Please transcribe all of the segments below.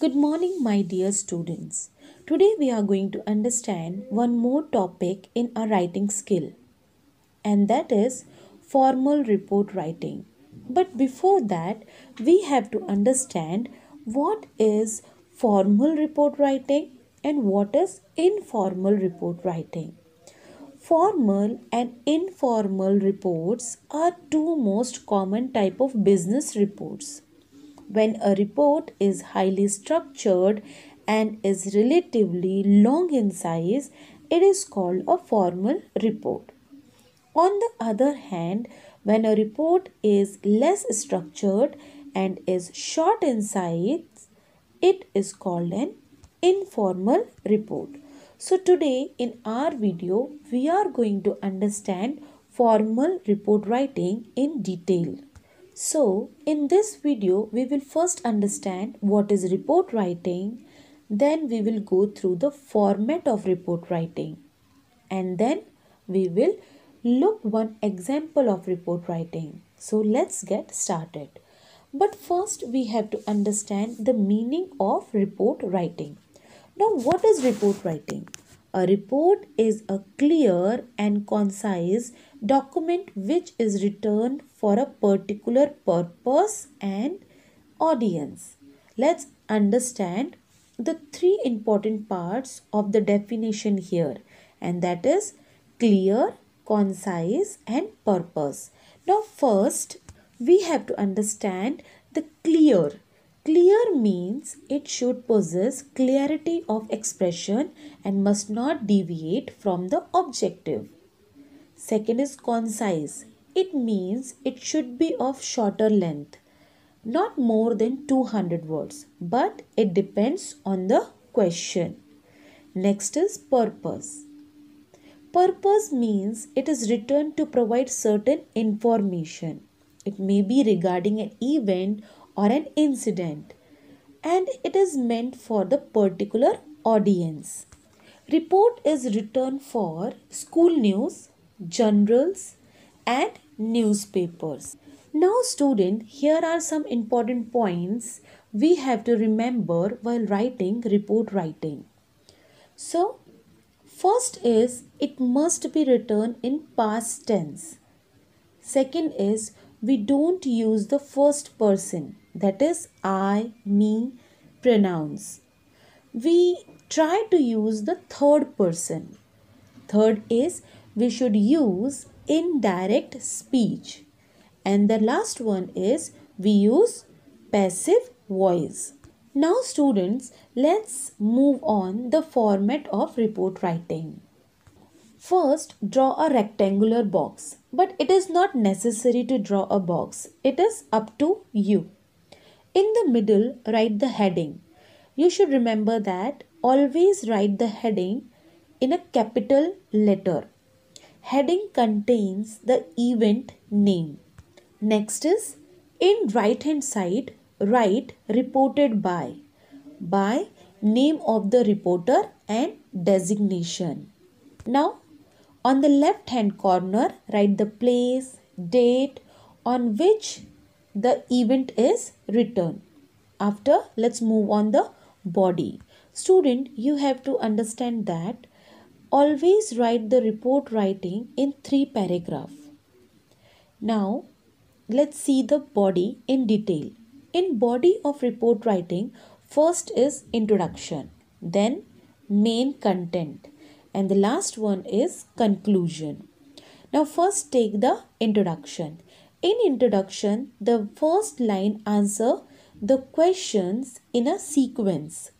Good morning, my dear students. Today we are going to understand one more topic in our writing skill, and that is formal report writing. But before that, we have to understand what is formal report writing and what is informal report writing. Formal and informal reports are two most common type of business reports. When a report is highly structured and is relatively long in size, it is called a formal report. On the other hand, when a report is less structured and is short in size, it is called an informal report. So today in our video, we are going to understand formal report writing in detail. So, in this video, we will first understand what is report writing, then we will go through the format of report writing, and then we will look one example of report writing. So, let's get started. But first, we have to understand the meaning of report writing. Now, what is report writing? A report is a clear and concise document which is written for a particular purpose and audience. Let's understand the three important parts of the definition here, and that is clear, concise, and purpose. Now, first, we have to understand the clear. Clear means it should possess clarity of expression and must not deviate from the objective. Second is concise. It means it should be of shorter length, not more than 200 words, but it depends on the question. Next is purpose. Purpose means it is written to provide certain information. It may be regarding an event or an incident, and it is meant for the particular audience. Report is written for school news, journals, and newspapers. Now, student, here are some important points we have to remember while writing report writing. So, first is it must be written in past tense. Second is we don't use the first person, that is I, me pronouns. We try to use the third person. Third is we should use indirect speech. And the last one is we use passive voice. Now students, let's move on the format of report writing. First, draw a rectangular box, but it is not necessary to draw a box. It is up to you. In the middle, write the heading. You should remember that always write the heading in a capital letter. Heading contains the event name. Next is in right hand side, write reported by name of the reporter and designation. Now, on the left hand corner, write the place, date on which the event is written. After, let's move on the body. Student, you have to understand that always write the report writing in 3 paragraphs. Now, let's see the body in detail. In body of report writing, first is introduction, then main content, and the last one is conclusion. Now first take the introduction. In introduction, the first line answer the questions in a sequence.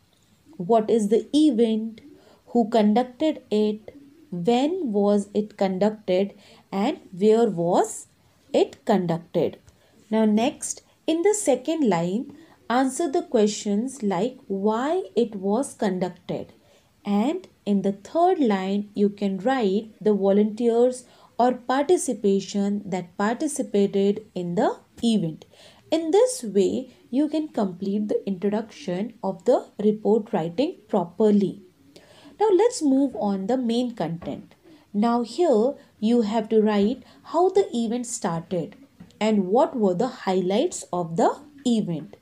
What is the event? Who conducted it? When was it conducted? And where was it conducted? Now next, in the second line, answer the questions like why it was conducted. And in the third line, you can write the volunteers or participation that participated in the event. In this way, you can complete the introduction of the report writing properly. Now let's move on the main content. Now here you have to write how the event started and what were the highlights of the event.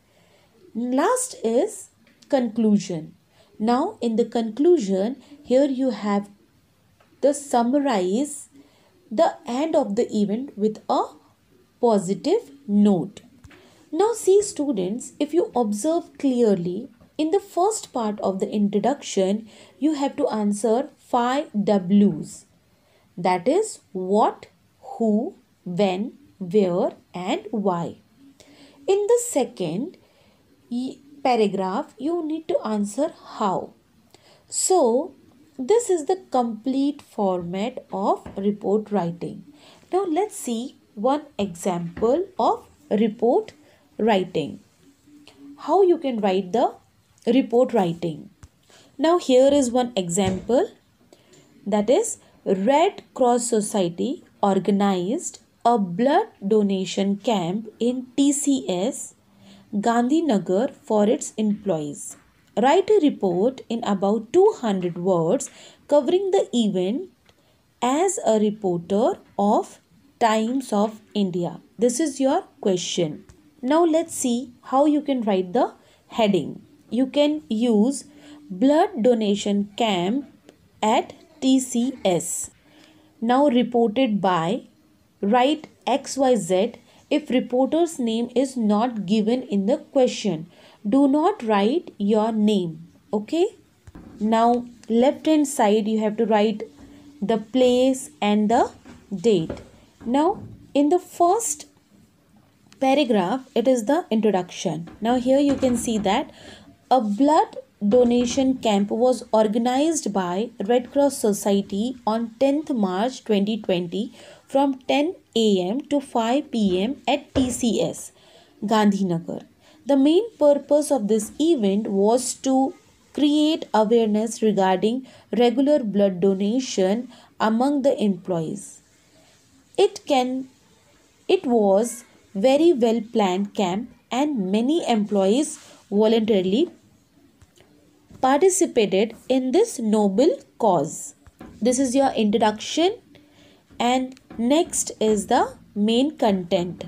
Last is conclusion. Now in the conclusion, here you have the summarize the end of the event with a positive note. Now see students, if you observe clearly, in the first part of the introduction, you have to answer 5 W's. That is what, who, when, where and why. In the second paragraph, you need to answer how. So, this is the complete format of report writing. Now, let's see one example of report writing. How you can write the report writing. Now, here is one example, that is Red Cross Society organized a blood donation camp in TCS Gandhinagar for its employees. Write a report in about 200 words covering the event as a reporter of Times of India. This is your question. Now let's see how you can write the heading. You can use blood donation camp at TCS. Now reported by, write XYZ if reporter's name is not given in the question. Do not write your name. Okay. Now left hand side you have to write the place and the date. Now in the first paragraph it is the introduction. Now here you can see that a blood donation camp was organized by Red Cross Society on 10th March 2020 from 10 am to 5 pm at TCS Gandhinagar. The main purpose of this event was to create awareness regarding regular blood donation among the employees. It was very well planned camp and many employees voluntarily participated in this noble cause. This is your introduction, and next is the main content.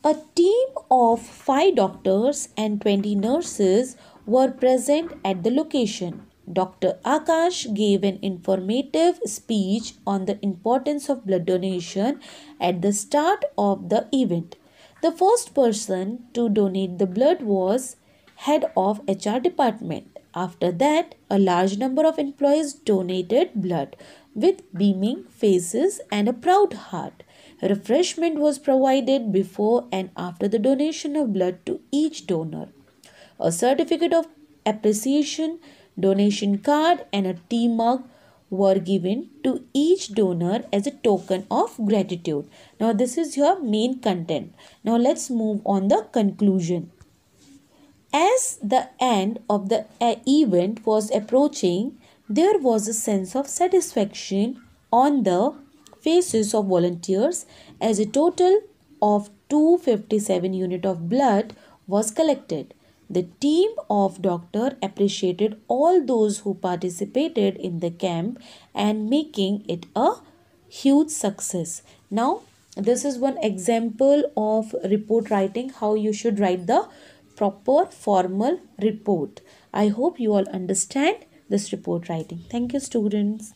A team of 5 doctors and 20 nurses were present at the location. Dr. Akash gave an informative speech on the importance of blood donation at the start of the event. The first person to donate the blood was head of HR department. After that, a large number of employees donated blood with beaming faces and a proud heart. Refreshment was provided before and after the donation of blood to each donor. A certificate of appreciation, donation card and a tea mug were given to each donor as a token of gratitude. Now this is your main content. Now let's move on the conclusion. As the end of the event was approaching, there was a sense of satisfaction on the faces of volunteers as a total of 257 units of blood was collected. The team of doctors appreciated all those who participated in the camp and making it a huge success. Now, this is one example of report writing, how you should write the proper formal report. I hope you all understand this report writing. Thank you, students.